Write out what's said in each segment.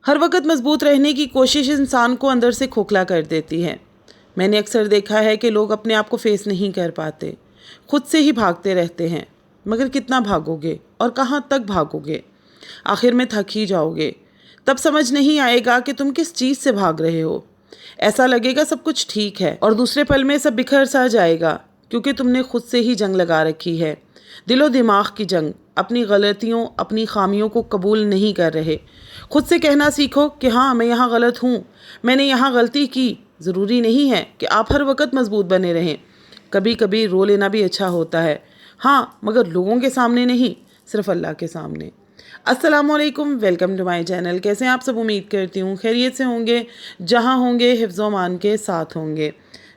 हर वक्त मजबूत रहने की कोशिश इंसान को अंदर से खोखला कर देती है। मैंने अक्सर देखा है कि लोग अपने आप को फेस नहीं कर पाते, खुद से ही भागते रहते हैं। मगर कितना भागोगे और कहाँ तक भागोगे? आखिर में थक ही जाओगे। तब समझ नहीं आएगा कि तुम किस चीज़ से भाग रहे हो। ऐसा लगेगा सब कुछ ठीक है और दूसरे पल में सब बिखर सा जाएगा, क्योंकि तुमने खुद से ही जंग लगा रखी है। दिलो दिमाग की जंग। अपनी गलतियों, अपनी खामियों को कबूल नहीं कर रहे। खुद से कहना सीखो कि हाँ, मैं यहाँ गलत हूँ, मैंने यहाँ गलती की। ज़रूरी नहीं है कि आप हर वक्त मजबूत बने रहें। कभी कभी रो लेना भी अच्छा होता है, हाँ, मगर लोगों के सामने नहीं, सिर्फ अल्लाह के सामने। अस्सलामुअलैकुम, वेलकम टू माय चैनल। कैसे हैं आप सब? उम्मीद करती हूँ खैरियत से होंगे, जहाँ होंगे हिफ्ज़ व अमान के साथ होंगे।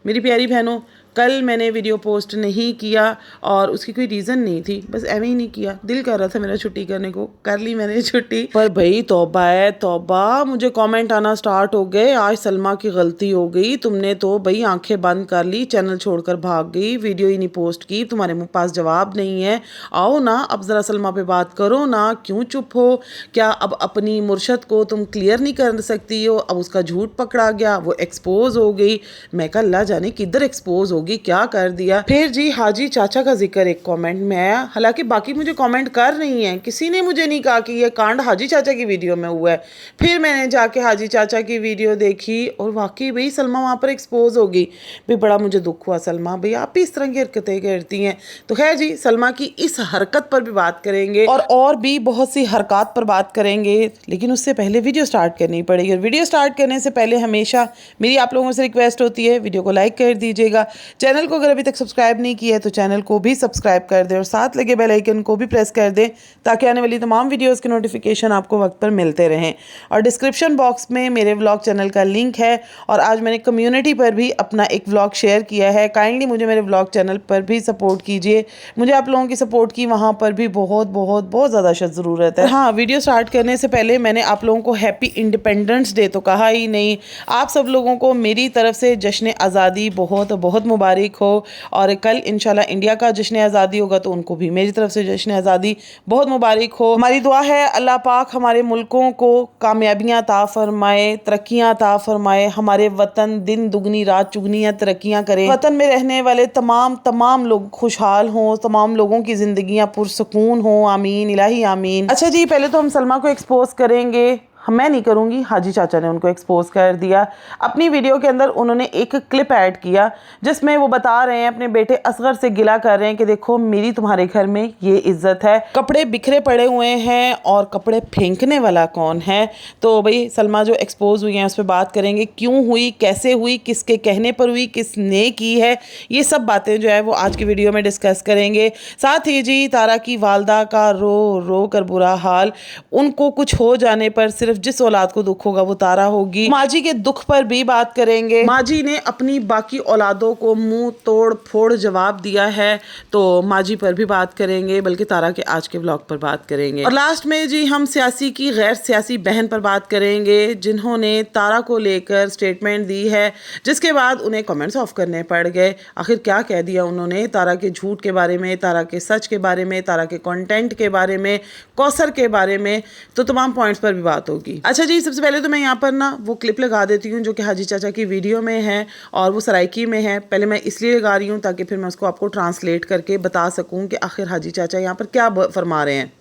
मेरी प्यारी बहनों, कल मैंने वीडियो पोस्ट नहीं किया और उसकी कोई रीज़न नहीं थी, बस ऐਵੇਂ ही नहीं किया। दिल कर रहा था मेरा छुट्टी करने को, कर ली मैंने छुट्टी। पर भाई तौबा है तौबा, मुझे कमेंट आना स्टार्ट हो गए। आज सलमा की गलती हो गई, तुमने तो भाई आंखें बंद कर ली, चैनल छोड़कर भाग गई, वीडियो ही नहीं पोस्ट की, तुम्हारे मुँह पास जवाब नहीं है। आओ ना, अब ज़रा सलमा पे बात करो ना, क्यों चुप हो? क्या अब अपनी मुर्शद को तुम क्लियर नहीं कर सकती हो? अब उसका झूठ पकड़ा गया, वो एक्सपोज हो गई। मैं कहा अल्लाह जाने किधर एक्सपोज होगी, क्या कर दिया। फिर जी हाजी चाचा का जिक्र एक कमेंट में आया। हालांकि बाकी मुझे कमेंट कर नहीं है, किसी ने मुझे नहीं कहा कि ये कांड हाजी चाचा की वीडियो में हुआ है। फिर मैंने जाके हाजी चाचा की वीडियो देखी और वाकई भाई सलमा वहाँ पर एक्सपोज होगी। भाई बड़ा मुझे दुख हुआ। सलमा भाई आप भी इस तरह की हरकतें करती हैं। तो खैर जी, सलमा की इस हरकत पर भी बात करेंगे और भी बहुत सी हरकत पर बात करेंगे, लेकिन उससे पहले वीडियो स्टार्ट करनी पड़ेगी। और वीडियो स्टार्ट करने से पहले हमेशा मेरी आप लोगों से रिक्वेस्ट होती है, वीडियो को लाइक कर दीजिएगा। चैनल को अगर अभी तक सब्सक्राइब नहीं किया है तो चैनल को भी सब्सक्राइब कर दें और साथ लगे बेल आइकन को भी प्रेस कर दें, ताकि आने वाली तमाम वीडियोस के नोटिफिकेशन आपको वक्त पर मिलते रहें। और डिस्क्रिप्शन बॉक्स में मेरे व्लॉग चैनल का लिंक है और आज मैंने कम्युनिटी पर भी अपना एक व्लॉग शेयर किया है। काइंडली मुझे मेरे व्लॉग चैनल पर भी सपोर्ट कीजिए। मुझे आप लोगों की सपोर्ट की वहाँ पर भी बहुत बहुत बहुत ज़्यादा ज़रूरत है। हाँ, वीडियो स्टार्ट करने से पहले मैंने आप लोगों को हैप्पी इंडिपेंडेंस डे तो कहा ही नहीं। आप सब लोगों को मेरी तरफ से जश्न आज़ादी बहुत बहुत मुबारक हो। और कल इंशाल्लाह इंडिया का जश्न आज़ादी होगा, तो उनको भी मेरी तरफ से जश्न आज़ादी बहुत मुबारक हो। हमारी दुआ है अल्लाह पाक हमारे मुल्कों को कामयाबियाँ अता फरमाए, तरक्कियाँ अता फरमाए। हमारे वतन दिन दुगनी रात चुगनी तरक्कियाँ करें। वतन में रहने वाले तमाम लोग खुशहाल हों, तमाम लोगों की ज़िंदगियाँ पुरसकून हों। आमीन इलाही आमीन। अच्छा जी, पहले तो हम सलमा को एक्सपोज करेंगे। मैं नहीं करूँगी, हाजी चाचा ने उनको एक्सपोज कर दिया। अपनी वीडियो के अंदर उन्होंने एक क्लिप ऐड किया जिसमें वो बता रहे हैं, अपने बेटे असगर से गिला कर रहे हैं कि देखो मेरी तुम्हारे घर में ये इज्जत है। कपड़े बिखरे पड़े हुए हैं और कपड़े फेंकने वाला कौन है? तो भाई सलमा जो एक्सपोज हुई हैं उस पर बात करेंगे, क्यों हुई, कैसे हुई, किसके कहने पर हुई, किसने की है, ये सब बातें जो है वो आज की वीडियो में डिस्कस करेंगे। साथ ही जी तारा की वालदा का रो रो कर बुरा हाल, उनको कुछ हो जाने पर सिर्फ जिस औलाद को दुख होगा वो तारा होगी। माजी के दुख पर भी बात करेंगे। माजी ने अपनी बाकी औलादों को मुंह तोड़ फोड़ जवाब दिया है, तो माजी पर भी बात करेंगे, बल्कि तारा के आज के व्लॉग पर बात करेंगे। और लास्ट में जी हम सियासी की गैर सियासी बहन पर बात करेंगे, जिन्होंने तारा को लेकर स्टेटमेंट दी है, जिसके बाद उन्हें कमेंट्स ऑफ करने पड़ गए। आखिर क्या कह दिया उन्होंने तारा के झूठ के बारे में, तारा के सच के बारे में, तारा के कंटेंट के बारे में, कौसर के बारे में, तो तमाम पॉइंट्स पर भी बात होगी। अच्छा जी, सबसे पहले तो मैं यहाँ पर ना वो क्लिप लगा देती हूँ जो कि हाजी चाचा की वीडियो में है और वो सराइकी में है। पहले मैं इसलिए लगा रही हूँ ताकि फिर मैं उसको आपको ट्रांसलेट करके बता सकूँ कि आखिर हाजी चाचा यहाँ पर क्या फरमा रहे हैं।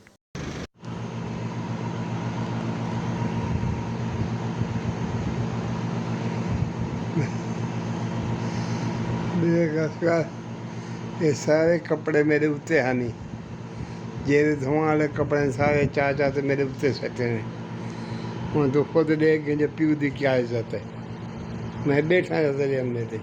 ये सारे कपड़े मेरे उत्ते है नहीं, जे धोने वाले कपड़े सारे चाचा तो मेरे उत्ते सटे ने। हूँ तो खुद देख के प्यू की क्या इज्जत है, मैं बैठा हमने थे।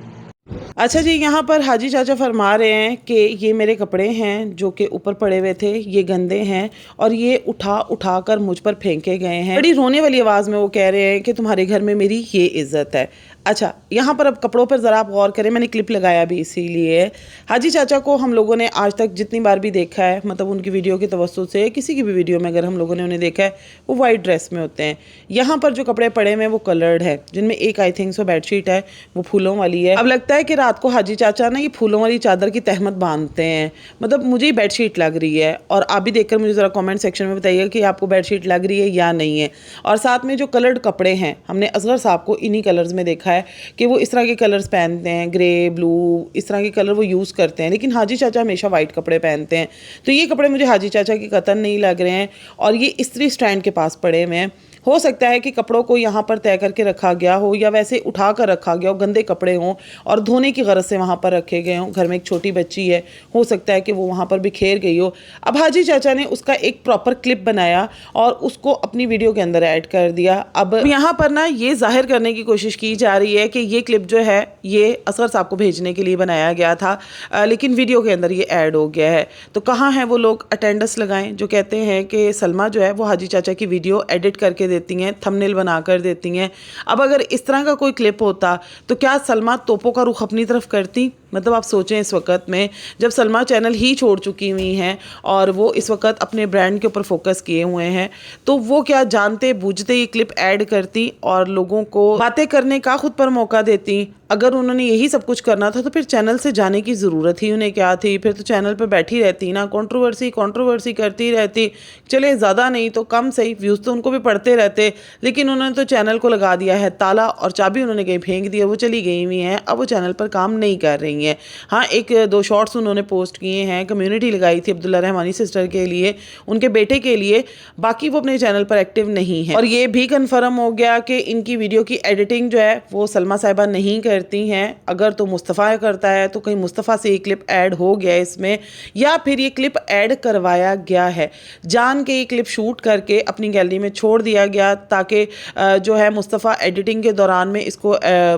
अच्छा जी, यहाँ पर हाजी चाचा फरमा रहे हैं कि ये मेरे कपड़े हैं जो कि ऊपर पड़े हुए थे, ये गंदे हैं और ये उठा कर मुझ पर फेंके गए हैं। बड़ी रोने वाली आवाज़ में वो कह रहे हैं कि तुम्हारे घर में मेरी ये इज्जत है। अच्छा, यहाँ पर अब कपड़ों पर ज़रा आप गौर करें, मैंने क्लिप लगाया भी इसीलिए। हाजी चाचा को हम लोगों ने आज तक जितनी बार भी देखा है, मतलब उनकी वीडियो की तवज्जो से किसी की भी वीडियो में अगर हम लोगों ने उन्हें देखा है, वो वाइट ड्रेस में होते हैं। यहाँ पर जो कपड़े पड़े हुए हैं वो कलर्ड है, जिनमें एक आई थिंक सो बेडशीट है वो फूलों वाली है। अब लगता है कि रात को हाजी चाचा ना ये फूलों वाली चादर की तहमत बांधते हैं, मतलब मुझे बेड शीट लग रही है। और आप भी देखकर मुझे ज़रा कमेंट सेक्शन में बताइए कि आपको बेड शीट लग रही है या नहीं है। और साथ में जो कलर्ड कपड़े हैं, हमने असगर साहब को इन्हीं कलर्स में देखा है कि वो इस तरह के कलर्स पहनते हैं, ग्रे, ब्लू, इस तरह के कलर वो यूज़ करते हैं, लेकिन हाजी चाचा हमेशा वाइट कपड़े पहनते हैं। तो ये कपड़े मुझे हाजी चाचा की कतन नहीं लग रहे हैं। और ये इस्त्री स्टैंड के पास पड़े हुए हैं। हो सकता है कि कपड़ों को यहाँ पर तय करके रखा गया हो या वैसे उठा कर रखा गया हो, गंदे कपड़े हों और धोने की गरज से वहाँ पर रखे गए हों। घर में एक छोटी बच्ची है, हो सकता है कि वो वहाँ पर बिखेर गई हो। अब हाजी चाचा ने उसका एक प्रॉपर क्लिप बनाया और उसको अपनी वीडियो के अंदर ऐड कर दिया। अब यहाँ पर ना ये जाहिर करने की कोशिश की जा रही है कि ये क्लिप जो है ये असगर साहब को भेजने के लिए बनाया गया था, लेकिन वीडियो के अंदर ये ऐड हो गया है। तो कहाँ हैं वो लोग अटेंडेंस लगाएं जो कहते हैं कि सलमा जो है वो हाजी चाचा की वीडियो एडिट करके देती हैं, थंबनेल बना कर देती हैं। अब अगर इस तरह का कोई क्लिप होता तो क्या सलमा तोपों का रुख अपनी तरफ करती? मतलब आप सोचें, इस वक्त में जब सलमा चैनल ही छोड़ चुकी हुई हैं और वो इस वक्त अपने ब्रांड के ऊपर फोकस किए हुए हैं, तो वो क्या जानते बूझते ये क्लिप ऐड करती और लोगों को बातें करने का खुद पर मौका देती? अगर उन्होंने यही सब कुछ करना था तो फिर चैनल से जाने की ज़रूरत ही उन्हें क्या थी? फिर तो चैनल पर बैठी रहती ना, कंट्रोवर्सी करती रहती। चले ज़्यादा नहीं तो कम सही, व्यूज़ तो उनको भी पड़ते रहते, लेकिन उन्होंने तो चैनल को लगा दिया है ताला और चाबी उन्होंने कहीं फेंक दिया, वो चली गई हुई हैं। अब वो चैनल पर काम नहीं कर रही हैं। हाँ, एक दो शॉर्ट्स उन्होंने पोस्ट किए हैं, कम्युनिटी लगाई थी अब्दुल्ला रहमानी सिस्टर के लिए, उनके बेटे के लिए, बाकी वो अपने चैनल पर एक्टिव नहीं है। और ये भी कन्फर्म हो गया कि इनकी वीडियो की एडिटिंग जो है वो सलमा साहिबा नहीं करती हैं। अगर तो मुस्तफ़ा करता है तो कहीं मुस्तफ़ा से ये क्लिप ऐड हो गया है इसमें, या फिर ये क्लिप ऐड करवाया गया है, जान के ये क्लिप शूट करके अपनी गैलरी में छोड़ दिया गया ताकि जो है मुस्तफ़ा एडिटिंग के दौरान में इसको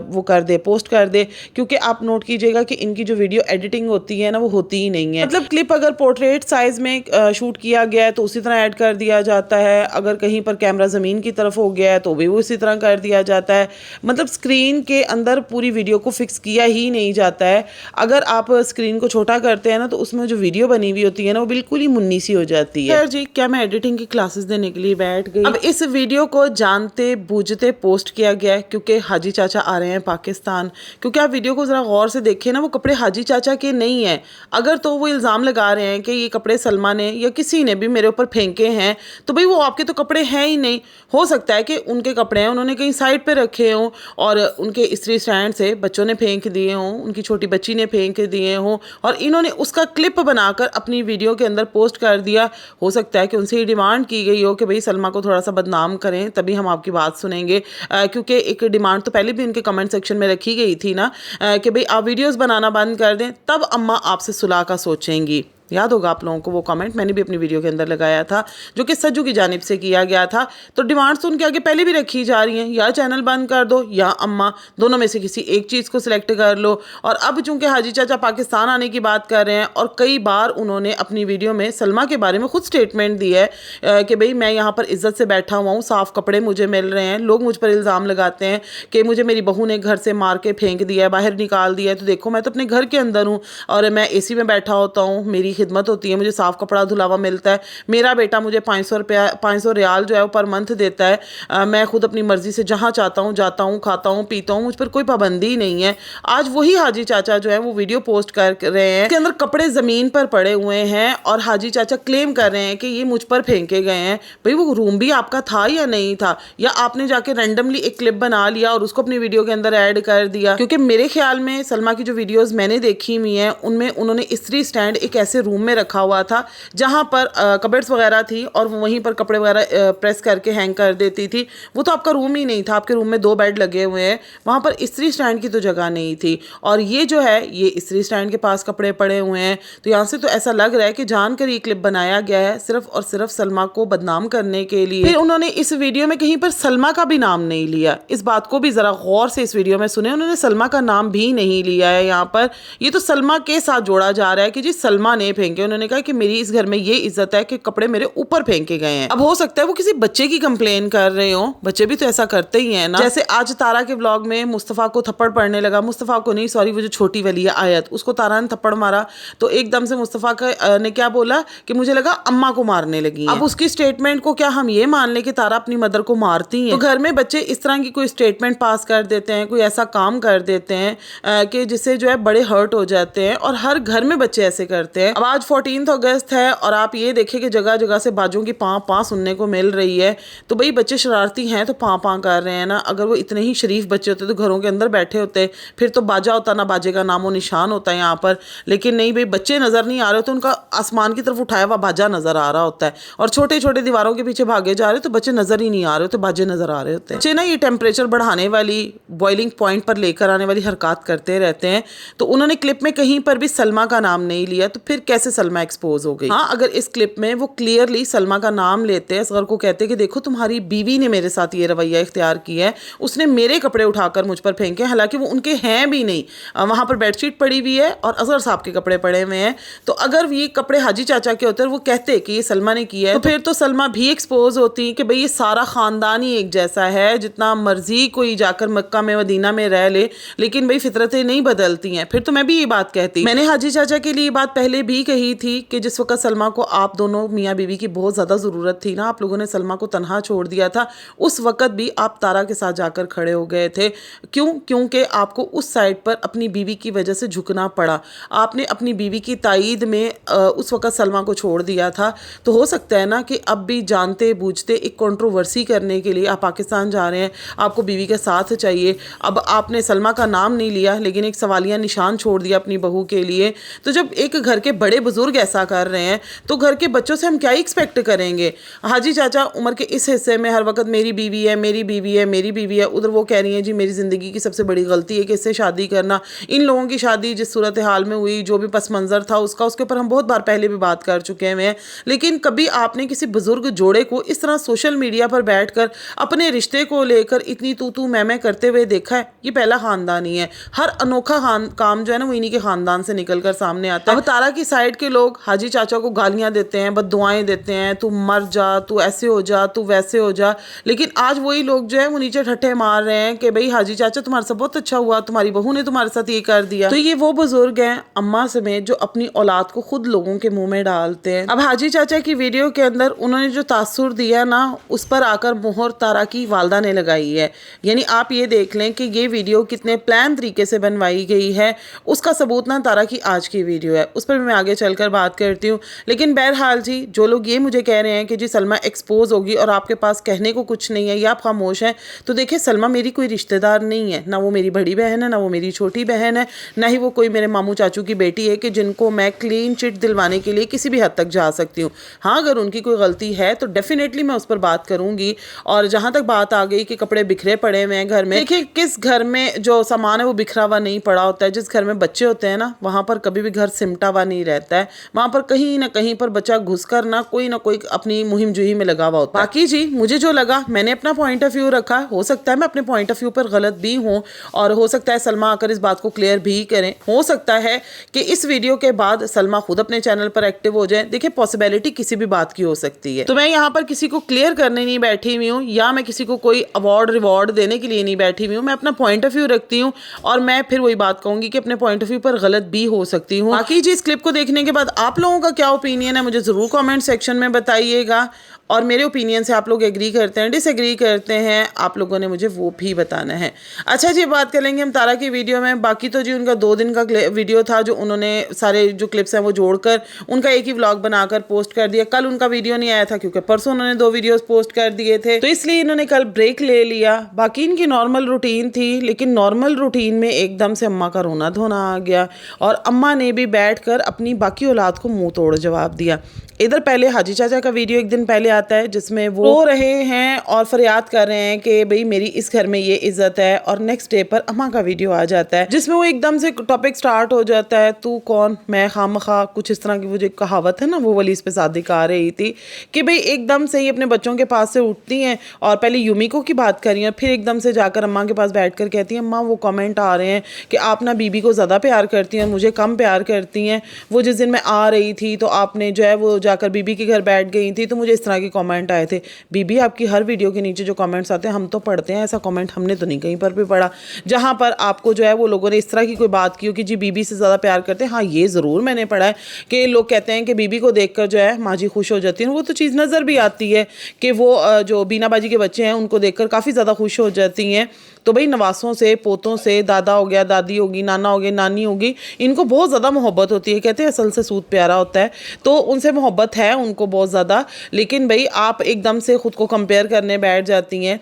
वो कर दे, पोस्ट कर दे। क्योंकि आप नोट कीजिएगा कि इनकी जो वीडियो एडिटिंग होती है ना वो होती ही नहीं है। मतलब क्लिप अगर पोर्ट्रेट साइज में शूट किया गया है तो उसी तरह ऐड कर दिया जाता है, अगर कहीं पर कैमरा ज़मीन की तरफ हो गया है तो भी वो इसी तरह कर दिया जाता है। मतलब स्क्रीन के अंदर पूरी वीडियो को फिक्स किया ही नहीं जाता है। अगर आप स्क्रीन को छोटा करते हैं ना तो उसमें जो वीडियो बनी हुई होती है ना वो बिल्कुल ही मुन्नी सी हो जाती है। जी, क्या मैं एडिटिंग की क्लासेस देने के लिए बैठ गई? अब इस वीडियो को जानते बूझते पोस्ट किया गया है क्योंकि हाजी चाचा आ रहे हैं पाकिस्तान। क्योंकि आप वीडियो को ज़रा गौर से देखें ना, वो कपड़े हाजी चाचा के नहीं हैं। अगर तो वो इल्ज़ाम लगा रहे हैं कि ये कपड़े सलमा ने या किसी ने भी मेरे ऊपर फेंके हैं, तो भाई वो आपके तो कपड़े हैं ही नहीं। हो सकता है कि उनके कपड़े हैं, उन्होंने कहीं साइड पे रखे हों और उनके इस्त्री स्टैंड से बच्चों ने फेंक दिए हों, उनकी छोटी बच्ची ने फेंक दिए हों और इन्होंने उसका क्लिप बनाकर अपनी वीडियो के अंदर पोस्ट कर दिया। हो सकता है कि उनसे ये डिमांड की गई हो कि भाई सलमा को थोड़ा सा बदनाम करें तभी हम आपकी बात सुनेंगे, क्योंकि एक डिमांड तो पहले भी उनके कमेंट सेक्शन में रखी गई थी ना कि भाई आप वीडियोस बनाना बंद कर दें तब अम्मा आपसे सुलह का सोचेंगी। याद होगा आप लोगों को वो कमेंट, मैंने भी अपनी वीडियो के अंदर लगाया था, जो कि सज्जू की जानिब से किया गया था। तो डिमांड्स तो उनके आगे पहले भी रखी जा रही हैं, या चैनल बंद कर दो या अम्मा, दोनों में से किसी एक चीज़ को सिलेक्ट कर लो। और अब चूंकि हाजी चाचा पाकिस्तान आने की बात कर रहे हैं और कई बार उन्होंने अपनी वीडियो में सलमा के बारे में खुद स्टेटमेंट दी है कि भाई मैं यहाँ पर इज्जत से बैठा हुआ हूँ, साफ़ कपड़े मुझे मिल रहे हैं, लोग मुझ पर इल्ज़ाम लगाते हैं कि मुझे मेरी बहू ने घर से मार के फेंक दिया है, बाहर निकाल दिया है, तो देखो मैं तो अपने घर के अंदर हूँ और मैं AC में बैठा होता हूँ, मेरी खिदमत होती है, मुझे साफ़ कपड़ा धुलावा मिलता है, मेरा बेटा मुझे 500 रियाल जो है वो पर मंथ देता है, मैं खुद अपनी मर्ज़ी से जहाँ चाहता हूँ जाता हूँ, खाता हूँ, पीता हूँ, मुझ पर कोई पाबंदी नहीं है। आज वही हाजी चाचा जो है वो वीडियो पोस्ट कर रहे हैं, इसके अंदर कपड़े ज़मीन पर पड़े हुए हैं और हाजी चाचा क्लेम कर रहे हैं कि ये मुझ पर फेंके गए हैं। भाई वो रूम भी आपका था या नहीं था, या आपने जाके रैंडमली एक क्लिप बना लिया और उसको अपनी वीडियो के अंदर ऐड कर दिया? क्योंकि मेरे ख्याल में सलमा की जो वीडियोज़ मैंने देखी हुई हैं उनमें उन्होंने इस्त्री स्टैंड एक ऐसे रूम में रखा हुआ था जहाँ पर कबर्ड्स वगैरह थी और वहीं पर कपड़े वगैरह प्रेस करके हैंग कर देती थी। वो तो आपका रूम ही नहीं था, आपके रूम में 2 बेड लगे हुए हैं, वहाँ पर इस्त्री स्टैंड की तो जगह नहीं थी। और ये जो है ये इस्त्री स्टैंड के पास कपड़े पड़े हुए हैं, तो यहाँ से तो ऐसा लग रहा है कि जानकर ये क्लिप बनाया गया है सिर्फ और सिर्फ सलमा को बदनाम करने के लिए। फिर उन्होंने इस वीडियो में कहीं पर सलमा का भी नाम नहीं लिया। इस बात को भी ज़रा गौर से इस वीडियो में सुने, उन्होंने सलमा का नाम भी नहीं लिया है यहाँ पर। ये तो सलमा के साथ जोड़ा जा रहा है कि जी सलमा ने पहेंगे। उन्होंने कहा कि मेरी इस घर में ये इज्जत है कि कपड़े मेरे ऊपर फेंके गए हैं। अब हो सकता है वो किसी बच्चे की कंप्लेन कर रहे हो, बच्चे भी तो ऐसा करते ही हैं ना। जैसे आज तारा के व्लॉग में मुस्तफ़ा को थप्पड़ पड़ने लगा, मुस्तफ़ा को नहीं सॉरी वो जो छोटी वाली है आयत, उसको तारा ने थप्पड़ मारा तो एकदम से मुस्तफ़ा ने क्या बोला कि मुझे लगा अम्मा को मारने लगी हैं। अब उसकी स्टेटमेंट को क्या हम ये मान लें कि तारा अपनी मदर को मारती हैं? तो घर में बच्चे इस तरह की कोई स्टेटमेंट पास कर देते हैं, कोई ऐसा काम कर देते हैं कि जिससे जो है बड़े हर्ट हो जाते हैं, और हर घर में बच्चे ऐसे करते हैं। अब आज 14 अगस्त है और आप ये देखें कि जगह जगह से बाजों की पाँ पाँ सुनने को मिल रही है। तो भाई बच्चे शरारती हैं तो पाँ पाँ कर रहे हैं ना। अगर वो इतने ही शरीफ बच्चे होते तो घरों के अंदर बैठे होते, फिर तो बाजा होता ना, बाजे का नामो निशान होता है यहाँ पर। लेकिन नहीं भाई, बच्चे नज़र नहीं आ रहे तो उनका आसमान की तरफ उठाया हुआ बाजा नज़र आ रहा होता है, और छोटे छोटे दीवारों के पीछे भागे जा रहे तो बच्चे नज़र ही नहीं आ रहे तो बाजे नज़र आ रहे होते हैं। बच्चे ना ये टेम्परेचर बढ़ाने वाली, बॉइलिंग पॉइंट पर लेकर आने वाली हरकत करते रहते हैं। तो उन्होंने क्लिप में कहीं पर भी सलमा का नाम नहीं लिया, तो फिर कैसे सलमा एक्सपोज हो गई? हाँ, अगर इस क्लिप में वो क्लियरली सलमा का नाम लेते हैं, असगर को कहते कि देखो तुम्हारी बीवी ने मेरे साथ ये रवैया इख्तियार किया है, उसने मेरे कपड़े उठाकर मुझ पर फेंके, हालांकि वो उनके हैं भी नहीं, वहाँ पर बेडशीट पड़ी हुई है और असगर साहब के कपड़े पड़े हुए हैं। तो अगर ये कपड़े हाजी चाचा के होते हैं, वो कहते कि ये सलमा ने किया है, तो फिर तो सलमा भी एक्सपोज होती कि भाई ये सारा ख़ानदान ही एक जैसा है, जितना मर्जी कोई जाकर मक्का में मदीना में रह ले, लेकिन भाई फितरतें नहीं बदलती हैं। फिर तो मैं भी ये बात कहती। मैंने हाजी चाचा के लिए ये बात पहले भी कही थी कि जिस वक्त सलमा को आप दोनों मियाँ बीवी की बहुत ज़्यादा ज़रूरत थी ना, आप लोगों ने सलमा को तनहा छोड़ दिया था, उस वक्त भी आप तारा के साथ जाकर खड़े हो गए थे। क्यों? क्योंकि आपको उस साइड पर अपनी बीवी की वजह से झुकना पड़ा। आपने अपनी बीवी की ताईद में उस वक्त सलमा को छोड़ दिया था। तो हो सकता है ना कि अब भी जानते बूझते एक कंट्रोवर्सी करने के लिए आप पाकिस्तान जा रहे हैं, आपको बीवी के साथ चाहिए। अब आपने सलमा का नाम नहीं लिया, लेकिन एक सवालिया निशान छोड़ दिया अपनी बहू के लिए। तो जब एक घर के बड़े बुजुर्ग ऐसा कर रहे हैं तो घर के बच्चों से हम क्या ही एक्सपेक्ट करेंगे? हाजी चाचा उम्र के इस हिस्से में हर वक्त मेरी बीवी है, मेरी बीवी है, मेरी बीवी है, उधर वो कह रही है जी मेरी ज़िंदगी की सबसे बड़ी गलती है कि इससे शादी करना। इन लोगों की शादी जिस सूरत हाल में हुई, जो भी पस मंज़र था उसके ऊपर हम बहुत बार पहले भी बात कर चुके हैं। लेकिन कभी आपने किसी बुजुर्ग जोड़े को इस तरह सोशल मीडिया पर बैठकर अपने रिश्ते को लेकर इतनी तू मैं करते हुए देखा है? ये पहला ख़ानदान ही है। हर अनोखा काम जो है ना वो इन्हीं के ख़ानदान से निकल कर सामने आता है। अब तारा की साइड के लोग हाजी चाचा को गालियाँ देते हैं, बद्दुआएं देते हैं, तू मर जा, तू ऐसे हो जा, तू वैसे हो जा। लेकिन आज वही लोग जो है वो नीचे ठट्ठे मार रहे हैं कि भाई हाजी चाचा तुम्हारे साथ बहुत अच्छा हुआ, तुम्हारी बहू ने तुम्हारे साथ ये कर दिया। तो ये वो बुजुर्ग हैं अम्मा समेत जो अपनी औलाद को खुद लोगों के मुंह में डालते हैं। अब हाजी चाचा की वीडियो के अंदर उन्होंने जो तासुर दिया ना, उस पर आकर मोहर तारा की वालदा ने लगाई है। यानी आप ये देख लें कि ये वीडियो कितने प्लान तरीके से बनवाई गई है, उसका सबूत ना तारा की आज की वीडियो है। उस पर मैं आगे चलकर बात करती हूँ। लेकिन बहरहाल जी, जो लोग ये मुझे कह रहे हैं कि जी सलमा एक्सपोज होगी और आपके पास कहने को कुछ नहीं है या आप खामोश हैं, तो देखिए सलमा मेरी कोई रिश्तेदार नहीं है, ना वो मेरी बड़ी बहन है, ना वो मेरी छोटी बहन है, ना ही वो कोई मेरे मामू चाचू की बेटी है कि जिनको मैं क्लीन चिट दिलवाने के लिए किसी भी हद तक जा सकती हूँ। हाँ, अगर उनकी कोई गलती है तो डेफिनेटली मैं उस पर बात करूँगी। और जहाँ तक बात आ गई कि कपड़े बिखरे पड़े हुए हैं घर में, देखिए किस घर में जो सामान है वो बिखरा हुआ नहीं पड़ा होता है। जिस घर में बच्चे होते हैं ना, वहाँ पर कभी भी घर सिमटा हुआ नहीं रहता है। वहाँ पर कहीं ना कहीं पर बच्चा घुसकर ना कोई अपनी मुहिम जुही में लगा हुआ होता है। बाकी जी, मुझे जो लगा मैंने अपना पॉइंट ऑफ व्यू रखा। हो सकता है मैं अपने पॉइंट ऑफ व्यू पर गलत भी हूँ, और हो सकता है सलमा आकर इस बात को क्लियर भी करें। हो सकता है कि इस वीडियो के बाद सलमा खुद अपने चैनल पर एक्टिव हो जाए। देखिए पॉसिबिलिटी किसी भी बात की हो सकती है। तो मैं यहाँ पर किसी को क्लियर करने नहीं बैठी हुई हूँ, या मैं किसी को कोई अवार्ड रिवॉर्ड देने के लिए नहीं बैठी हुई हूँ। मैं अपना पॉइंट ऑफ व्यू रखती हूँ, और मैं फिर वही बात कहूँगी कि अपने पॉइंट ऑफ व्यू पर गलत भी हो सकती हूँ। बाकी जी, इस क्लिप को देखने के बाद आप लोगों का क्या ओपिनियन है मुझे ज़रूर कमेंट सेक्शन में बताइएगा, और मेरे ओपिनियन से आप लोग एग्री करते हैं, डिसएग्री करते हैं, आप लोगों ने मुझे वो भी बताना है। अच्छा जी, बात कर लेंगे हम तारा की वीडियो में। बाकी तो जी उनका 2 दिन का वीडियो था जो उन्होंने सारे जो क्लिप्स हैं वो जोड़कर उनका एक ही व्लॉग बनाकर पोस्ट कर दिया। कल उनका वीडियो नहीं आया था क्योंकि परसों उन्होंने 2 वीडियोस पोस्ट कर दिए थे, तो इसलिए इन्होंने कल ब्रेक ले लिया। बाकी इनकी नॉर्मल रूटीन थी, लेकिन नॉर्मल रूटीन में एकदम से अम्मा का रोना धोना आ गया, और अम्मा ने भी बैठ कर अपनी बाकी औलाद को मुँह तोड़ जवाब दिया। इधर पहले हाजी चाचा का वीडियो एक दिन पहले आ آتا ہے جس میں وہ رو رہے ہیں اور فریاد کر رہے ہیں کہ بھئی میری اس گھر میں یہ عزت ہے، اور نیکسٹ ڈے پر اماں کا ویڈیو آ جاتا ہے جس میں وہ ایک دم سے ٹاپک سٹارٹ ہو جاتا ہے، تو کون میں خامخواہ، کچھ اس طرح کی وہ جو کہاوت ہے نا وہ والی اس پہ صادق آ رہی تھی کہ بھئی ایک دم سے ہی اپنے بچوں کے پاس سے اٹھتی ہیں اور پہلے یومیکو کی بات کر رہی ہیں، پھر ایک دم سے جا کر اماں کے پاس بیٹھ کر کہتی ہیں اماں وہ کمنٹ آ رہے ہیں کہ آپ نا بی بی کو زیادہ پیار کرتی ہیں، مجھے کم پیار کرتی ہیں، وہ جس دن میں آ رہی تھی تو آپ نے جو ہے وہ جا کر بی بی کے گھر بیٹھ گئی تھی تو مجھے اس طرح کے کامنٹ آئے تھے۔ بی بی آپ کی ہر ویڈیو کے نیچے جو کامنٹس آتے ہیں ہم تو پڑھتے ہیں، ایسا کامنٹ ہم نے تو نہیں کہیں پر بھی پڑھا جہاں پر آپ کو جو ہے وہ لوگوں نے اس طرح کی کوئی بات کی ہو کہ جی بی بی سے زیادہ پیار کرتے ہیں۔ ہاں یہ ضرور میں نے پڑھا ہے کہ لوگ کہتے ہیں کہ بی بی کو دیکھ کر جو ہے ماں جی خوش ہو جاتی ہیں، وہ تو چیز نظر بھی آتی ہے کہ وہ جو بینا باجی کے بچے ہیں ان کو دیکھ کر کافی زیادہ خوش ہو جاتی ہیں۔ تو بھئی نواسوں سے، پوتوں سے، دادا ہو گیا، دادی ہوگی، نانا ہو گیا، نانی ہوگی، ان کو بہت زیادہ محبت ہوتی ہے، کہتے ہیں اصل سے سود پیارا ہوتا ہے، تو ان سے محبت ہے ان کو بہت زیادہ، لیکن بھئی آپ ایک دم سے خود کو کمپیئر کرنے بیٹھ جاتی ہیں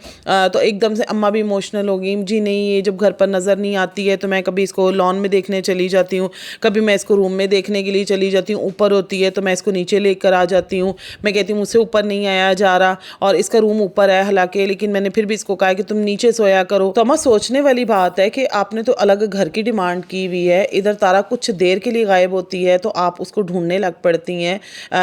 تو ایک دم سے اماں بھی ایموشنل ہوگی، جی نہیں یہ جب گھر پر نظر نہیں آتی ہے تو میں کبھی اس کو لان میں دیکھنے چلی جاتی ہوں، کبھی میں اس کو روم میں دیکھنے کے لیے چلی جاتی ہوں، اوپر ہوتی ہے تو میں اس کو نیچے لے کر آ جاتی ہوں، میں کہتی ہوں مجھ سے اوپر نہیں آیا جا رہا اور اس کا روم اوپر ہے حالانکہ، لیکن میں نے پھر بھی اس کو کہا کہ تم نیچے سویا کرو۔ تو اماں سوچنے والی بات ہے کہ آپ نے تو الگ گھر کی ڈیمانڈ کی ہوئی ہے، ادھر تارا کچھ دیر کے لیے غائب ہوتی ہے تو آپ اس کو ڈھونڈنے لگ پڑتی ہیں،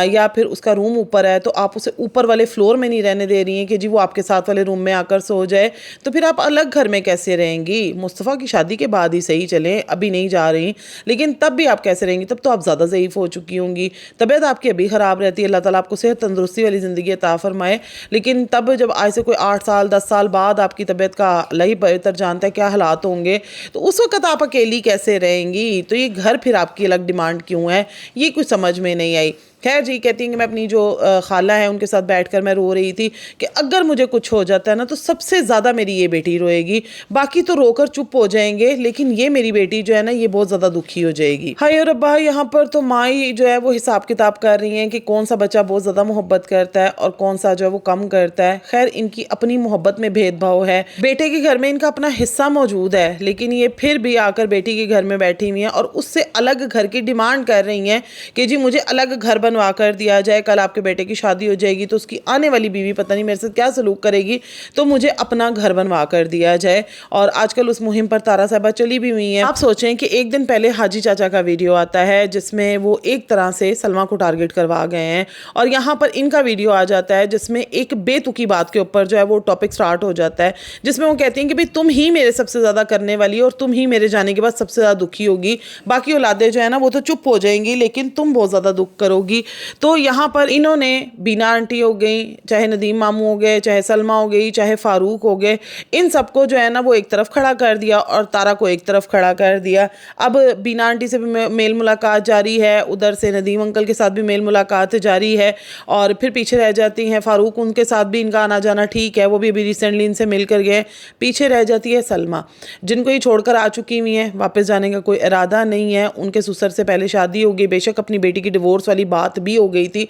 یا پھر اس کا روم اوپر ہے تو آپ اسے اوپر والے فلور میں نہیں رہنے دے رہی ہیں کہ جی وہ آپ کے ساتھ والے روم میں آ کر سو جائے، تو پھر آپ الگ گھر میں کیسے رہیں گی؟ مصطفیٰ کی شادی کے بعد ہی صحیح چلیں، ابھی نہیں جا رہی، لیکن تب بھی آپ کیسے رہیں گی؟ تب تو آپ زیادہ ضعیف ہو چکی ہوں گی، طبیعت آپ کی ابھی خراب رہتی ہے، اللہ تعالیٰ آپ کو صحت تندرستی والی زندگی عطا فرمائے، لیکن تب جب آج سے کوئی 8 سال 10 سال بعد آپ کی طبیعت کا اللہ ہی بہتر جانتا ہے کیا حالات ہوں گے، تو اس وقت آپ اکیلی کیسے رہیں گی؟ تو یہ گھر پھر آپ کی الگ ڈیمانڈ کیوں ہے؟ یہ کچھ سمجھ میں نہیں آئی۔ خیر جی، کہتی ہیں کہ میں اپنی جو خالہ ہیں ان کے ساتھ بیٹھ کر میں رو رہی تھی کہ اگر مجھے کچھ ہو جاتا ہے نا تو سب سے زیادہ میری یہ بیٹی روئے گی، باقی تو رو کر چپ ہو جائیں گے لیکن یہ میری بیٹی جو ہے نا یہ بہت زیادہ دکھی ہو جائے گی۔ ہائے ربا، یہاں پر تو ماں ہی جو ہے وہ حساب کتاب کر رہی ہیں کہ کون سا بچہ بہت زیادہ محبت کرتا ہے اور کون سا جو ہے وہ کم کرتا ہے۔ خیر ان کی اپنی محبت میں بھید بھاؤ ہے، بیٹے کے گھر میں ان کا اپنا حصہ موجود ہے لیکن یہ پھر بھی آ کر بیٹی کے گھر میں بیٹھی ہوئی ہیں اور اس سے الگ گھر کی ڈیمانڈ کر رہی ہیں کہ جی مجھے الگ گھر بنوا کر دیا جائے، کل آپ کے بیٹے کی شادی ہو جائے گی تو اس کی آنے والی بیوی پتہ نہیں میرے سے کیا سلوک کرے گی، تو مجھے اپنا گھر بنوا کر دیا جائے۔ اور آج کل اس مہم پر تارا صاحبہ چلی بھی ہوئی ہیں۔ آپ سوچیں کہ ایک دن پہلے حاجی چاچا کا ویڈیو آتا ہے جس میں وہ ایک طرح سے سلمہ کو ٹارگٹ کروا گئے ہیں اور یہاں پر ان کا ویڈیو آ جاتا ہے جس میں ایک بے تکی بات کے اوپر جو ہے وہ ٹاپک سٹارٹ ہو جاتا ہے جس میں وہ کہتی ہیں کہ بھئی تم ہی میرے سب سے زیادہ کرنے والی اور تم ہی میرے جانے کے بعد سب سے زیادہ دکھی ہوگی، باقی اولادیں جو ہے نا وہ تو چپ ہو جائیں گی لیکن تم بہت زیادہ دکھ کرو گی۔ تو یہاں پر انہوں نے بینا آنٹی ہو گئی، چاہے ندیم ماموں ہو گئے، چاہے سلمہ ہو گئی، چاہے فاروق ہو گئے، ان سب کو جو ہے نا وہ ایک طرف کھڑا کر دیا اور تارا کو ایک طرف کھڑا کر دیا۔ اب بینا آنٹی سے بھی میل ملاقات جاری ہے، ادھر سے ندیم انکل کے ساتھ بھی میل ملاقات جاری ہے اور پھر پیچھے رہ جاتی ہیں فاروق، ان کے ساتھ بھی ان کا آنا جانا ٹھیک ہے، وہ بھی ابھی ریسنٹلی ان سے مل کر گئے۔ پیچھے رہ جاتی ہے سلمہ جن کو یہ چھوڑ کر آ چکی ہوئی ہیں، واپس جانے کا کوئی ارادہ نہیں ہے، ان کے سسر سے پہلے شادی ہو گئی، بے شک اپنی بیٹی کی ڈیورس والی بات بھی ہو گئی تھی،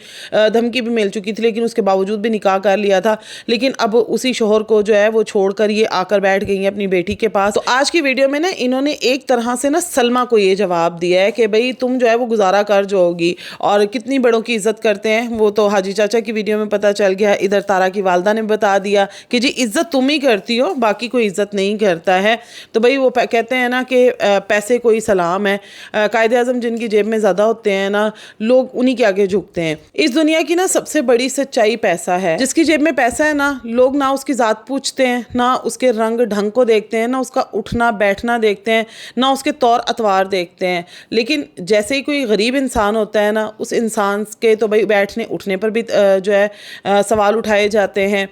دھمکی بھی مل چکی تھی لیکن اس کے باوجود بھی نکاح کر لیا تھا، لیکن اب اسی شوہر کو جو ہے وہ چھوڑ کر یہ آ کر بیٹھ گئی ہیں اپنی بیٹی کے پاس۔ تو آج کی ویڈیو میں نا انہوں نے ایک طرح سے نا سلمہ کو یہ جواب دیا ہے کہ بھئی تم جو ہے وہ گزارا کر جو ہوگی، اور کتنی بڑوں کی عزت کرتے ہیں وہ تو حاجی چاچا کی ویڈیو میں پتہ چل گیا، ادھر تارا کی والدہ نے بتا دیا کہ جی عزت تم ہی کرتی ہو، باقی کوئی عزت نہیں کرتا ہے۔ تو بھئی وہ کہتے ہیں نا کہ پیسے کوئی سلام ہے، قائد اعظم جن کی جیب میں زیادہ ہوتے ہیں نا لوگ انہی کے آگے جھکتے ہیں۔ اس دنیا کی نا سب سے بڑی سچائی پیسہ ہے، جس کی جیب میں پیسہ ہے نا لوگ نہ اس کی ذات پوچھتے ہیں، نہ اس کے رنگ ڈھنگ کو دیکھتے ہیں، نہ اس کا اٹھنا بیٹھنا دیکھتے ہیں، نہ اس کے طور اطوار دیکھتے ہیں، لیکن جیسے ہی کوئی غریب انسان ہوتا ہے نا اس انسان کے تو بھئی بیٹھنے اٹھنے پر بھی جو ہے سوال اٹھائے جاتے ہیں،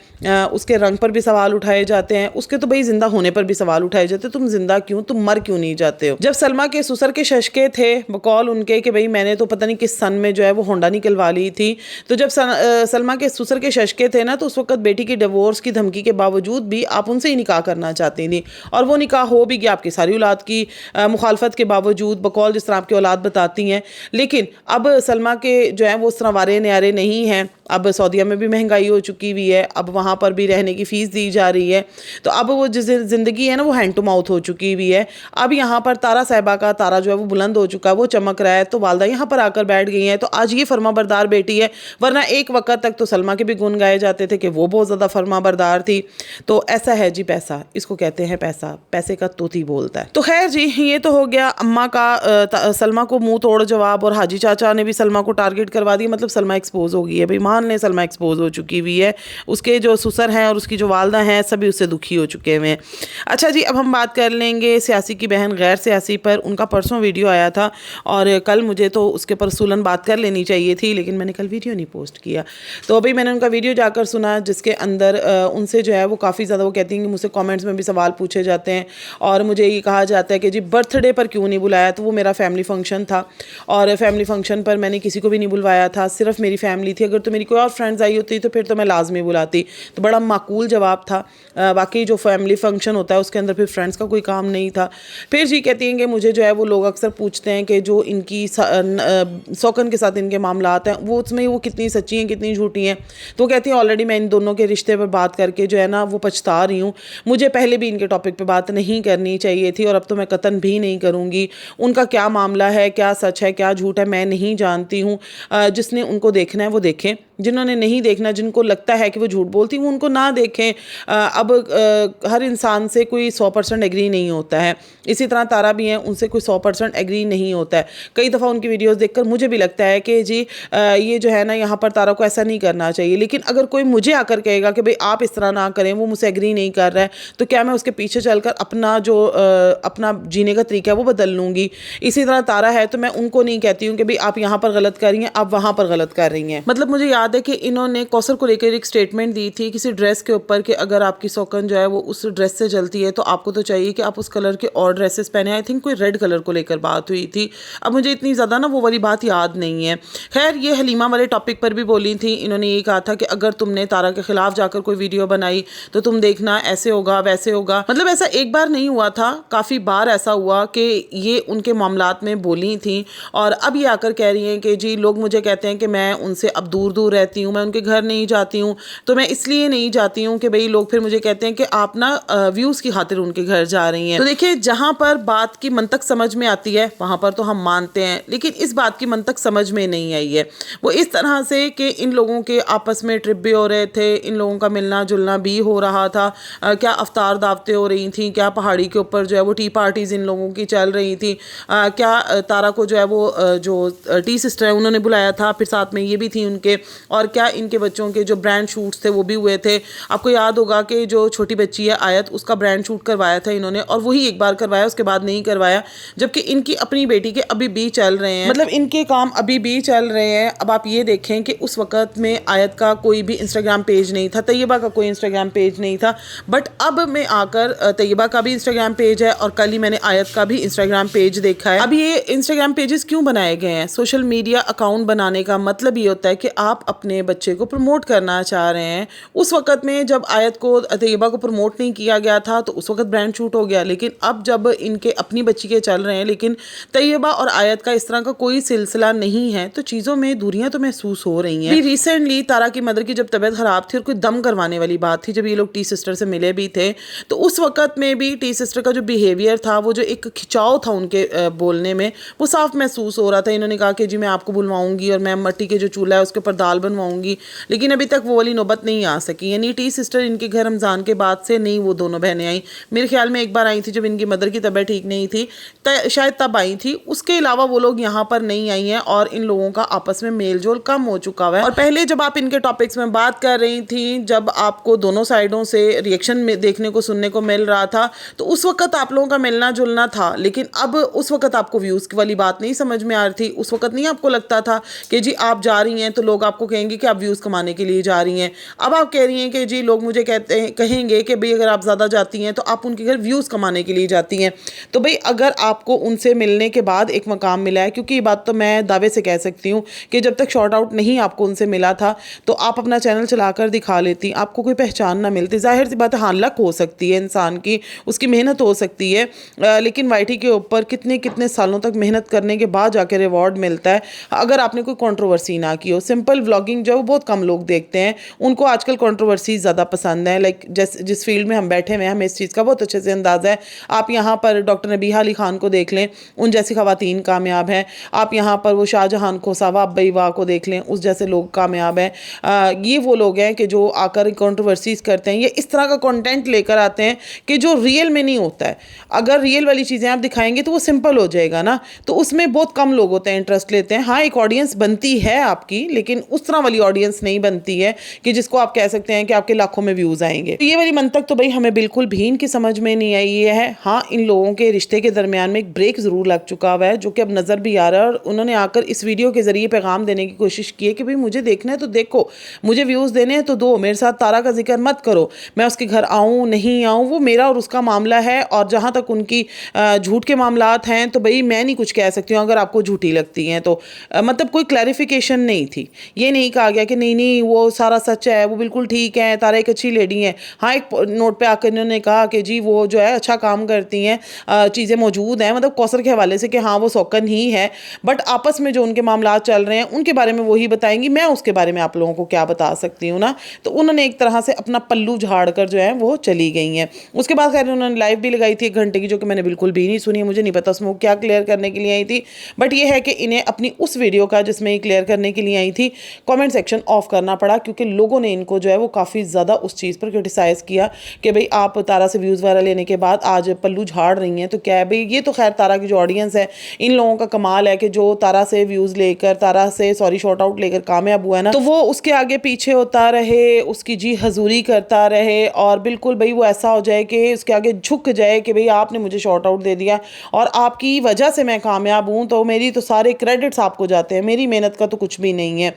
اس کے رنگ پر بھی سوال اٹھائے جاتے ہیں، اس کے تو بھئی زندہ ہونے پر بھی سوال اٹھائے جاتے ہیں، تم زندہ کیوں، تم مر کیوں نہیں جاتے ہو۔ جب سلمہ کے سسر کے ششکے تھے بقول ان کے کہ بھئی میں نے تو پتہ نہیں کس سن میں جو ہے وہ ہونڈا نکلوا لی تھی، تو جب سلمہ کے سسر کے ششکے تھے نا تو اس وقت بیٹی کی ڈیورس کی دھمکی کے باوجود بھی آپ ان سے ہی نکاح کرنا چاہتی تھیں اور وہ نکاح ہو بھی گیا آپ کی ساری اولاد کی مخالفت کے باوجود، بقول جس طرح آپ کی اولاد بتاتی ہیں، لیکن اب سلمہ کے جو ہیں وہ اس طرح وارے نیارے نہیں ہیں، अब सऊदीया में भी महंगाई हो चुकी हुई है, अब वहाँ पर भी रहने की फ़ीस दी जा रही है, तो अब वो जो ज़िंदगी है ना वो हैंड टू माउथ हो चुकी हुई है। अब यहाँ पर तारा साहिबा का तारा जो है वो बुलंद हो चुका है, वो चमक रहा है, तो वालदा यहाँ पर आकर बैठ गई हैं। तो आज ये फर्माबरदार बेटी है, वरना एक वक्त तक तो सलमा के भी गुण गाए जाते थे कि वो बहुत ज़्यादा फर्माबरदार थी। तो ऐसा है जी पैसा, इसको कहते हैं पैसा, पैसे का तोती बोलता है। तो खैर जी, ये तो हो गया अम्मा का सलमा को मुंह तोड़ जवाब, और हाजी चाचा ने भी सलमा को टारगेट करवा दिया। मतलब सलमा एक्सपोज हो गई है भाई, मान लें सलमा एक्सपोज हो चुकी हुई है, उसके जो ससुर हैं और उसकी जो वालदा हैं सभी उससे दुखी हो चुके हुए हैं। अच्छा जी, अब हम बात कर लेंगे सियासी की बहन गैर सियासी पर। उनका परसों वीडियो आया था और कल मुझे तो उसके पर सूलन बात कर लेनी चाहिए थी, लेकिन मैंने कल वीडियो नहीं पोस्ट किया। तो अभी मैंने उनका वीडियो जाकर सुना, जिसके अंदर उनसे जो है वो काफ़ी ज़्यादा वो कहती हैं कि मुझसे कमेंट्स में भी सवाल पूछे जाते हैं और मुझे ये कहा जाता है कि जी बर्थडे पर क्यों नहीं बुलाया। तो वो मेरा फैमिली फंक्शन था और फैमिली फंक्शन पर मैंने किसी को भी नहीं बुलवाया था, सिर्फ मेरी फैमिली थी। अगर तो मेरी कोई और फ्रेंड्स आई होती तो फिर तो मैं लाजमी बुलाती। तो बड़ा माकूल जवाब था। बाकी जो फैमिली फंक्शन होता है उसके अंदर फिर फ्रेंड्स का कोई काम नहीं था। फिर जी कहती हैं कि मुझे जो है वो लोग अक्सर पूछते हैं कि जो इनकी सौकन के साथ इनके मामलात हैं वो उसमें वो कितनी सच्ची हैं कितनी झूठी हैं। तो कहती हैं ऑलरेडी मैं इन दोनों के रिश्ते पर बात करके जो है ना वो पछता रही हूँ, मुझे पहले भी इनके टॉपिक पे बात नहीं करनी चाहिए थी और अब तो मैं कतन भी नहीं करूँगी। उनका क्या मामला है, क्या सच है क्या झूठ है, मैं नहीं जानती हूँ। जिसने उनको देखना है वो देखें, जिन्होंने नहीं देखना, जिनको लगता है कि वो झूठ बोलती वो उनको ना देखें। अब हर इंसान से कोई 100% एग्री नहीं होता है। इसी तरह तारा भी हैं, उनसे कोई 100% एग्री नहीं होता है। कई दफ़ा उनकी वीडियोस देखकर मुझे भी लगता है कि जी ये जो है ना यहाँ पर तारा को ऐसा नहीं करना चाहिए। लेकिन अगर कोई मुझे आकर कहेगा कि भाई आप इस तरह ना करें, वो मुझसे एग्री नहीं कर रहा है, तो क्या मैं उसके पीछे चलकर अपना जो अपना जीने का तरीका है वो बदल लूँगी। इसी तरह तारा है तो मैं उनको नहीं कहती हूँ कि भाई आप यहाँ पर गलत कर रही हैं, आप वहाँ पर गलत कर रही हैं। मतलब मुझे याद है कि इन्होंने कौसर को लेकर एक स्टेटमेंट दी थी किसी ड्रेस के ऊपर कि अगर आपकी सौकन जो है वो उस ड्रेस से जलती है तो आपको तो चाहिए कि आप उस कलर के और ड्रेसेस पहने। आई थिंक कोई रेड कलर को लेकर बात हुई थी। अब मुझे इतनी ज़्यादा ना वो वाली बात याद नहीं है। खैर ये हलीमा वाले टॉपिक पर भी बोली थी। इन्होंने ये कहा था कि अगर तुमने तारा के खिलाफ जाकर कोई वीडियो बनाई तो तुम देखना ऐसे होगा वैसे होगा। मतलब ऐसा एक बार नहीं हुआ था, काफ़ी बार ऐसा हुआ कि ये उनके मामलात में बोली थी और अब ये आकर कह रही हैं कि जी लोग मुझे कहते हैं कि मैं उनसे अब दूर दूर रहती हूँ, मैं उनके घर नहीं जाती हूँ। तो मैं इसलिए नहीं जाती हूँ कि भाई लोग फिर मुझे कहते हैं कि आप ना व्यूज़ की खातिर उनके घर जा रही हैं। तो देखिए जहाँ पर बात की मंतक समझ में आती है वहाँ पर तो हम मानते हैं, लेकिन इस बात की मंतक समझ में नहीं आई है। वो इस तरह से कि इन लोगों के आपस में ट्रिप भी हो रहे थे, इन लोगों का मिलना जुलना भी हो रहा था, क्या अफ्तार दावतें हो रही थी, क्या पहाड़ी के ऊपर जो है वो टी पार्टीज़ इन लोगों की चल रही थी, क्या तारा को जो है वो जो टी सिस्टर है उन्होंने बुलाया था, फिर साथ में ये भी थी उनके, और क्या इनके बच्चों के जो ब्रांड शूट्स थे वो भी हुए थे। आपको याद होगा कि जो छोटी बच्ची है आयत, उसका ब्रांड शूट करवाया था इन्होंने और वही एक बार करवाया, उसके बाद नहीं करवाया, जबकि इनकी अपनी बेटी के अभी भी चल रहे हैं। मतलब इनके काम अभी भी चल रहे हैं। अब आप ये देखें कि उस वक़्त में आयत का कोई भी इंस्टाग्राम पेज नहीं था, तैयबा का कोई इंस्टाग्राम पेज नहीं था, बट अब मैं आकर तैयबा का भी इंस्टाग्राम पेज है और कल ही मैंने आयत का भी इंस्टाग्राम पेज देखा है। अब ये इंस्टाग्राम पेजेस क्यों बनाए गए हैं? सोशल मीडिया अकाउंट बनाने का मतलब ये होता है कि आप अपने बच्चे को प्रमोट करना चाह रहे हैं। उस वक़्त में जब आयत को तैयबा को प्रमोट नहीं किया गया था तो उस वक़्त ब्रांड शूट हो गया, लेकिन अब जब इनके अपनी बच्ची के चल रहे हैं लेकिन तैयबा और आयत का इस तरह का कोई सिलसिला नहीं है, तो चीज़ों में दूरियां तो महसूस हो रही हैं। रिसेंटली तारा की मदर की जब तबीयत ख़राब थी और कोई दम करवाने वाली बात थी, जब ये लोग टी सिस्टर से मिले भी थे, तो उस वक़्त में भी टी सिस्टर का जो बिहेवियर था, वो जो एक खिंचाव था उनके बोलने में, वो साफ महसूस हो रहा था। इन्होंने कहा कि जी मैं आपको बुलवाऊंगी और मैं मट्टी के जो चूल्हा है उसके ऊपर दाल बनवाऊंगी, लेकिन अभी तक वो वाली नौबत नहीं आ सकी। यानी टी सिस्टर इनके घर रमज़ान के बाद से नहीं वो दोनों बहनें आई। मेरे ख्याल में एक बार आई थी जब इनकी मदर की तबीयत ठीक नहीं थी, शायद तब आई थी। उसके अलावा वो लोग यहाँ पर नहीं आई हैं और इन लोगों का आपस में मेल जोल कम हो चुका है। और पहले जब आप इनके टॉपिक्स में बात कर रही थी, जब आपको दोनों साइडों से रिएक्शन में देखने को सुनने को मिल रहा था, तो उस वक्त आप लोगों का मिलना जुलना था, लेकिन अब उस वक्त आपको व्यूज़ वाली बात नहीं समझ में आ रही थी। उस वक्त नहीं आपको लगता था कि जी आप जा रही हैं तो लोग आपको कहेंगे कि आप व्यूज़ कमाने के लिए जा रही हैं। अब आप कह रही हैं कि जी लोग मुझे कहेंगे कि भाई अगर आप ज़्यादा जाती हैं तो आप उनके घर व्यूज़ कमाने के लिए जाती हैं। तो भाई अगर आपको उनसे मिलने के बाद एक मकाम मिला है, क्योंकि ये बात तो मैं दावे से कह सकती हूँ कि जब तक शॉर्ट आउट नहीं आपको उनसे मिला था तो आप अपना चैनल चलाकर दिखा लेती, आपको कोई पहचान ना मिलती। जाहिर सी बात है, हाँ लक हो सकती है इंसान की, उसकी मेहनत हो सकती है, लेकिन वाईटी के ऊपर कितने सालों तक मेहनत करने के बाद जाके रिवॉर्ड मिलता है अगर आपने कोई कंट्रोवर्सी ना की हो। सिंपल व्लॉग व्लॉगिंग जो है वो बहुत कम लोग देखते हैं, उनको आजकल कंट्रोवर्सीज ज़्यादा पसंद है। लाइक जिस फील्ड में हम बैठे हुए हैं हमें इस चीज़ का बहुत अच्छे से अंदाज़ा है। आप यहाँ पर डॉक्टर नबीहा अली खान को देख लें, उन जैसी ख़वातीन कामयाब हैं। आप यहाँ पर वो शाहजहां खोसावा अब्बई वाह को देख लें, उस जैसे लोग कामयाब हैं। ये वो लोग हैं कि जो आकर कंट्रोवर्सीज करते हैं, ये इस तरह का कंटेंट लेकर आते हैं कि जो रियल में नहीं होता है। अगर रियल वाली चीज़ें आप दिखाएंगे तो वो सिंपल हो जाएगा ना, तो उसमें बहुत कम लोग होते हैं इंटरेस्ट लेते हैं। हाँ, एक ऑडियंस बनती है आपकी, लेकिन उस तरह वाली ऑडियंस नहीं बनती है कि जिसको आप कह सकते हैं कि आपके लाखों में व्यूज़ आएंगे। तो ये वाली मंतक तो भाई हमें बिल्कुल भी इनकी समझ में नहीं आई है। हाँ, इन लोगों के रिश्ते के दरमियान में एक ब्रेक ज़रूर लग चुका हुआ है, जो कि अब नज़र भी आ रहा है। और उन्होंने आकर इस वीडियो के ज़रिए पैगाम देने की कोशिश की है कि भाई मुझे देखना है तो देखो, मुझे व्यूज़ देने हैं तो दो, मेरे साथ तारा का जिक्र मत करो। मैं उसके घर आऊँ नहीं आऊँ वो मेरा और उसका मामला है, और जहाँ तक उनकी झूठ के मामलात हैं तो भाई मैं नहीं कुछ कह सकती हूँ अगर आपको झूठी लगती हैं तो। मतलब कोई क्लैरिफिकेशन नहीं थी, ये नहीं कहा गया कि नहीं नहीं वो सारा सच है, वो बिल्कुल ठीक है, तारा एक अच्छी लेडी है। हाँ, एक नोट पे आकर इन्होंने कहा कि जी वो जो है अच्छा काम करती हैं, चीज़ें मौजूद हैं, मतलब कौसर के हवाले से कि हाँ वो सौकन ही है, बट आपस में जो उनके मामलात चल रहे हैं उनके बारे में वही बताएंगी, मैं उसके बारे में आप लोगों को क्या बता सकती हूँ ना। तो उन्होंने एक तरह से अपना पल्लू झाड़ कर जो है वो चली गई हैं। उसके बाद खैर उन्होंने लाइव भी लगाई थी 1 घंटे की, जो कि मैंने बिल्कुल भी नहीं सुनी, मुझे नहीं पता उसमें वो क्या क्लियर करने के लिए आई थी। बट ये है कि इन्हें अपनी उस वीडियो का जिसमें क्लियर करने के लिए आई थी कमेंट सेक्शन ऑफ करना पड़ा, क्योंकि लोगों ने इनको जो है वो काफ़ी ज़्यादा उस चीज़ पर क्रिटिसाइज़ किया कि भाई आप तारा से व्यूज़ वगैरह लेने के बाद आज पल्लू झाड़ रही हैं तो क्या है भाई। ये तो खैर तारा की जो ऑडियंस है, इन लोगों का कमाल है कि जो तारा से व्यूज़ लेकर, तारा से शॉर्ट आउट लेकर कामयाब हुआ है ना, तो वो उसके आगे पीछे होता रहे, उसकी जी हजूरी करता रहे, और बिल्कुल भाई वो ऐसा हो जाए कि उसके आगे झुक जाए कि भाई आपने मुझे शॉर्ट आउट दे दिया और आपकी वजह से मैं कामयाब हूँ, तो मेरी तो सारे क्रेडिट्स आपको जाते हैं, मेरी मेहनत का तो कुछ भी नहीं है।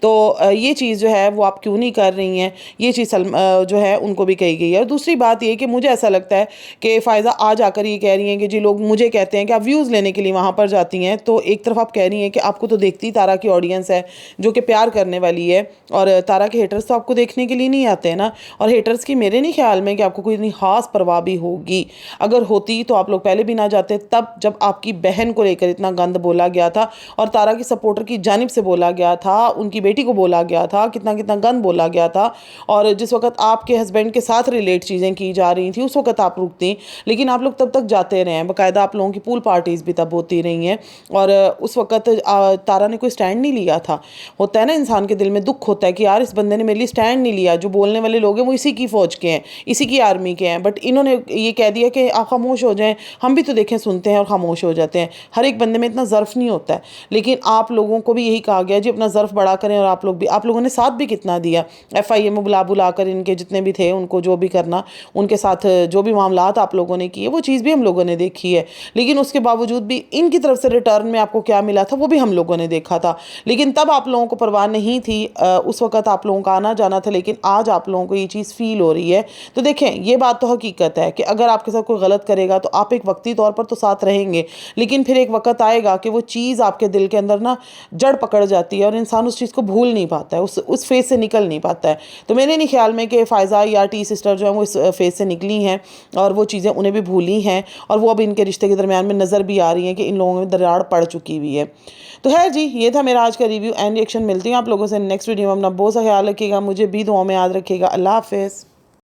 तो ये चीज़ जो है वो आप क्यों नहीं कर रही हैं, ये चीज़ जो है उनको भी कही गई है। और दूसरी बात ये कि मुझे ऐसा लगता है कि फ़ायज़ा आज आकर ये कह रही हैं कि जी लोग मुझे कहते हैं कि आप व्यूज़ लेने के लिए वहाँ पर जाती हैं, तो एक तरफ आप कह रही हैं कि आपको तो देखती तारा की ऑडियंस है जो कि प्यार करने वाली है, और तारा के हेटर्स तो आपको देखने के लिए नहीं आते हैं ना। और हेटर्स की मेरे नहीं ख्याल में कि आपको कोई इतनी ख़ास परवाह भी होगी, अगर होती तो आप लोग पहले भी ना जाते। तब जब आपकी बहन को लेकर इतना गंद बोला गया था और तारा की सपोर्टर की जानिब से बोला गया था, उनकी बेटी को बोला गया था, कितना कितना गंद बोला गया था, और जिस वक्त आपके हस्बैंड के साथ रिलेट चीज़ें की जा रही थी उस वक्त आप रुकती, लेकिन आप लोग तब तक जाते रहे हैं। बाकायदा आप लोगों की पूल पार्टीज़ भी तब होती रही हैं, और उस वक्त तारा ने कोई स्टैंड नहीं लिया था। होता है ना, इंसान के दिल में दुख होता है कि यार इस बंदे ने मेरे लिए स्टैंड नहीं लिया। जो बोलने वाले लोग हैं वो इसी की फ़ौज के हैं, इसी की आर्मी के हैं, बट इन्होंने ये कह दिया कि आप खामोश हो जाएं। हम भी तो देखें, सुनते हैं और खामोश हो जाते हैं। हर एक बंदे में इतना ज़र्फ़ नहीं होता है, लेकिन आप लोगों को भी यही कहा गया जी अपना ज़र्फ़ बड़ा करें। और आप लोग भी, आप लोगों ने साथ भी कितना दिया, FIA में बुला कर इनके जितने भी थे उनको जो भी करना, उनके साथ जो भी मामलात आप लोगों ने किए वो चीज़ भी हम लोगों ने देखी है। लेकिन उसके बावजूद भी इनकी तरफ से रिटर्न में आपको क्या मिला था वो भी हम लोगों ने देखा था। लेकिन तब आप लोगों को परवाह नहीं थी, उस वक्त आप लोगों का आना जाना था, लेकिन आज आप लोगों को ये चीज़ फील हो रही है। तो देखें, ये बात तो हकीकत है कि अगर आपके साथ कोई गलत करेगा तो आप एक वक्ती तौर पर तो साथ रहेंगे, लेकिन फिर एक वक्त आएगा कि वो चीज़ आपके दिल के अंदर ना जड़ पकड़ जाती है और इंसान उस चीज़ को भूल नहीं पाता है, उस फेज़ से निकल नहीं पाता है। तो मेरे नहीं ख्याल में कि फ़ायज़ा या टी सिस्टर जो है वो इस फेज़ से निकली हैं और वो चीज़ें उन्हें भी भूली हैं, और वो अब इनके रिश्ते के दरमियान में नज़र भी आ रही हैं कि इन लोगों में दरार पड़ चुकी हुई है। तो है जी, ये था मेरा आज का रिव्यू एंड रिएक्शन। मिलती हूँ आप लोगों से नेक्स्ट वीडियो में। अपना बहुत सा ख्याल रखिएगा, मुझे भी दुआओं में याद रखिएगा। अल्लाह हाफ़िज़।